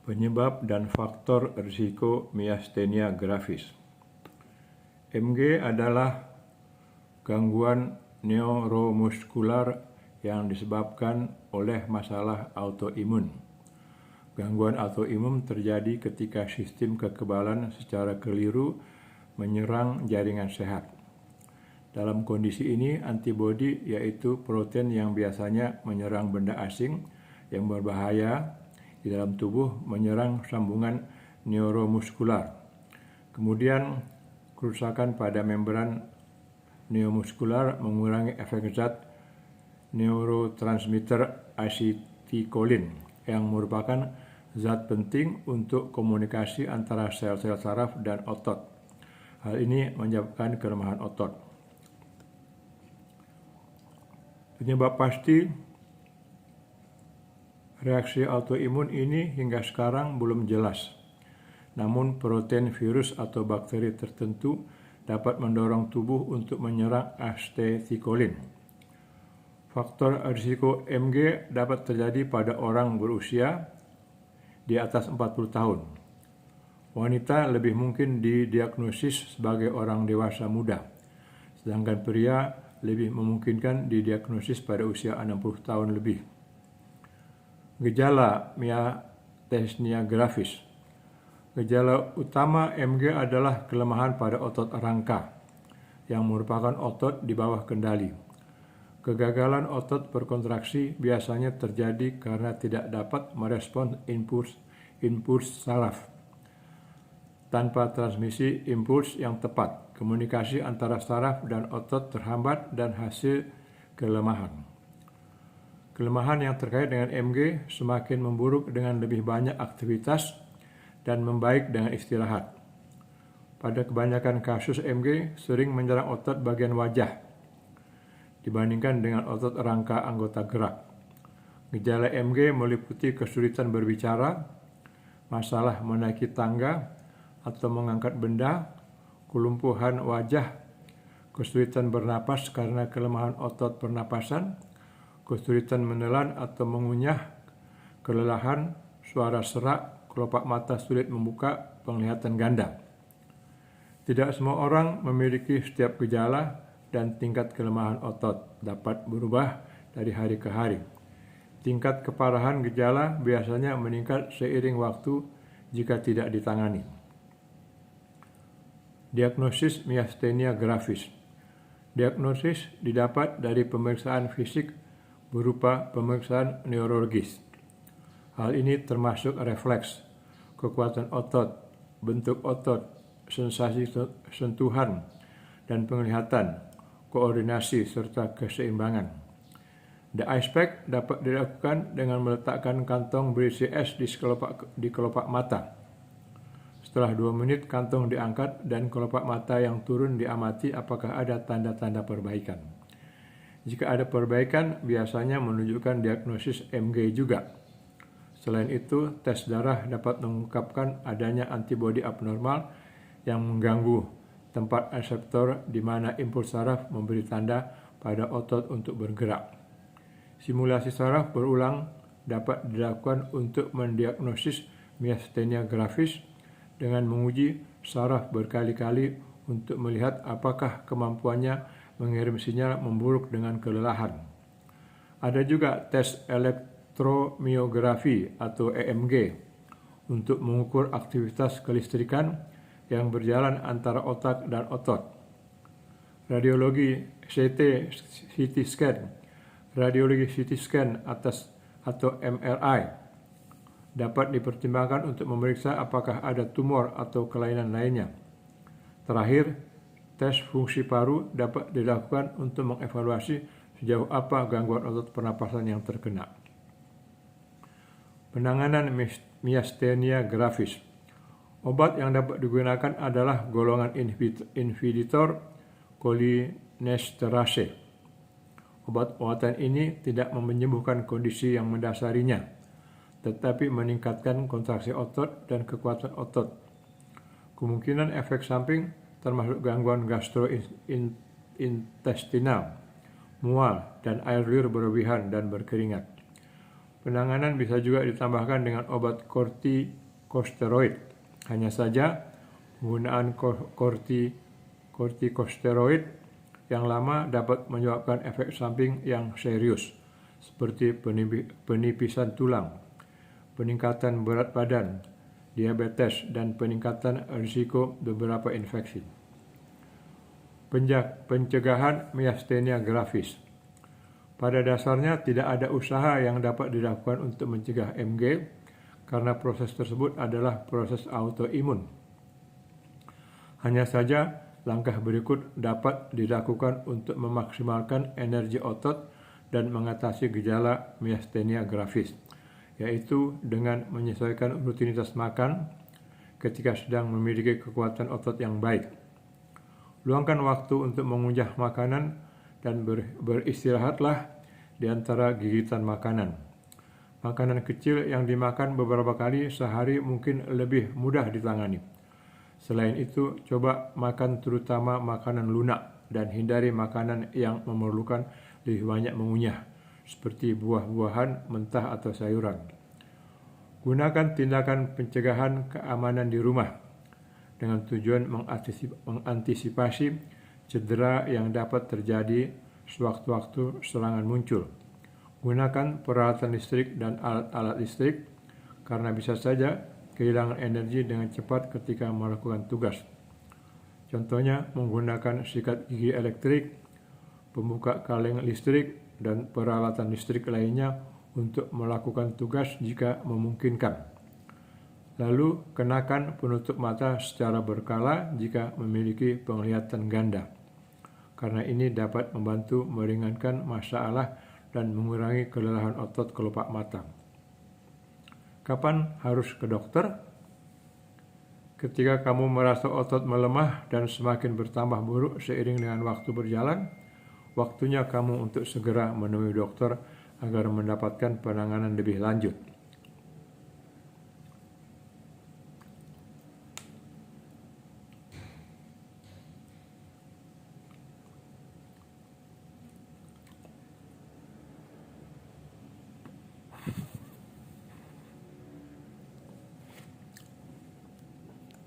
Penyebab dan faktor risiko myasthenia gravis. MG adalah gangguan neuromuskular yang disebabkan oleh masalah autoimun. Gangguan autoimun terjadi ketika sistem kekebalan secara keliru menyerang jaringan sehat. Dalam kondisi ini, antibodi yaitu protein yang biasanya menyerang benda asing yang berbahaya di dalam tubuh menyerang sambungan neuromuskular. Kemudian, kerusakan pada membran neuromuskular mengurangi efek zat neurotransmitter acetylcholine yang merupakan zat penting untuk komunikasi antara sel-sel saraf dan otot. Hal ini menyebabkan kelemahan otot. Penyebab pasti reaksi autoimun ini hingga sekarang belum jelas. Namun protein virus atau bakteri tertentu dapat mendorong tubuh untuk menyerang acetylcholine. Faktor risiko MG dapat terjadi pada orang berusia di atas 40 tahun. Wanita lebih mungkin didiagnosis sebagai orang dewasa muda, sedangkan pria lebih memungkinkan didiagnosis pada usia 60 tahun lebih. Gejala myasthenia gravis. Gejala utama MG adalah kelemahan pada otot rangka, yang merupakan otot di bawah kendali. Kegagalan otot berkontraksi biasanya terjadi karena tidak dapat merespons impuls saraf. Tanpa transmisi impuls yang tepat, komunikasi antara saraf dan otot terhambat dan hasil kelemahan. Kelemahan yang terkait dengan MG semakin memburuk dengan lebih banyak aktivitas dan membaik dengan istirahat. Pada kebanyakan kasus MG sering menyerang otot bagian wajah dibandingkan dengan otot rangka anggota gerak. Gejala MG meliputi kesulitan berbicara, masalah menaiki tangga atau mengangkat benda, kelumpuhan wajah, kesulitan bernapas karena kelemahan otot pernapasan, kesulitan menelan atau mengunyah, kelelahan, suara serak, kelopak mata sulit membuka, penglihatan ganda. Tidak semua orang memiliki setiap gejala dan tingkat kelemahan otot dapat berubah dari hari ke hari. Tingkat keparahan gejala biasanya meningkat seiring waktu jika tidak ditangani. Diagnosis myasthenia gravis. Diagnosis didapat dari pemeriksaan fisik berupa pemeriksaan neurologis. Hal ini termasuk refleks, kekuatan otot, bentuk otot, sensasi sentuhan, dan penglihatan, koordinasi, serta keseimbangan. The ice pack dapat dilakukan dengan meletakkan kantong berisi es di kelopak mata. Setelah 2 menit, kantong diangkat dan kelopak mata yang turun diamati apakah ada tanda-tanda perbaikan. Jika ada perbaikan, biasanya menunjukkan diagnosis MG juga. Selain itu, tes darah dapat mengungkapkan adanya antibodi abnormal yang mengganggu tempat reseptor di mana impuls saraf memberi tanda pada otot untuk bergerak. Simulasi saraf berulang dapat dilakukan untuk mendiagnosis myasthenia gravis dengan menguji saraf berkali-kali untuk melihat apakah kemampuannya mengirim sinyal memburuk dengan kelelahan. Ada juga tes elektromiografi atau EMG untuk mengukur aktivitas kelistrikan yang berjalan antara otak dan otot. Radiologi CT scan, radiologi CT scan atau MRI dapat dipertimbangkan untuk memeriksa apakah ada tumor atau kelainan lainnya. Terakhir, tes fungsi paru dapat dilakukan untuk mengevaluasi sejauh apa gangguan otot pernapasan yang terkena. Penanganan myasthenia gravis. Obat yang dapat digunakan adalah golongan inhibitor cholinesterase. Obat-obatan ini tidak menyembuhkan kondisi yang mendasarinya, tetapi meningkatkan kontraksi otot dan kekuatan otot. Kemungkinan efek samping termasuk gangguan gastrointestinal, mual, dan air liur berlebihan dan berkeringat. Penanganan bisa juga ditambahkan dengan obat kortikosteroid. Hanya saja penggunaan kortikosteroid yang lama dapat menyebabkan efek samping yang serius, seperti penipisan tulang, peningkatan berat badan, diabetes, dan peningkatan risiko beberapa infeksi. Pencegahan miastenia gravis. Pada dasarnya tidak ada usaha yang dapat dilakukan untuk mencegah MG karena proses tersebut adalah proses autoimun. Hanya saja langkah berikut dapat dilakukan untuk memaksimalkan energi otot dan mengatasi gejala miastenia gravis, yaitu dengan menyesuaikan rutinitas makan ketika sedang memiliki kekuatan otot yang baik. Luangkan waktu untuk mengunyah makanan dan beristirahatlah di antara gigitan makanan. Makanan kecil yang dimakan beberapa kali sehari mungkin lebih mudah ditangani. Selain itu, coba makan terutama makanan lunak dan hindari makanan yang memerlukan lebih banyak mengunyah, seperti buah-buahan, mentah atau sayuran. Gunakan tindakan pencegahan keamanan di rumah dengan tujuan mengantisipasi cedera yang dapat terjadi sewaktu-waktu serangan muncul. Gunakan peralatan listrik dan alat-alat listrik karena bisa saja kehilangan energi dengan cepat ketika melakukan tugas. Contohnya menggunakan sikat gigi elektrik, pembuka kaleng listrik, dan peralatan listrik lainnya untuk melakukan tugas jika memungkinkan. Lalu kenakan penutup mata secara berkala jika memiliki penglihatan ganda, karena ini dapat membantu meringankan masalah dan mengurangi kelelahan otot kelopak mata. Kapan harus ke dokter? Ketika kamu merasa otot melemah dan semakin bertambah buruk seiring dengan waktu berjalan, waktunya kamu untuk segera menemui dokter agar mendapatkan penanganan lebih lanjut.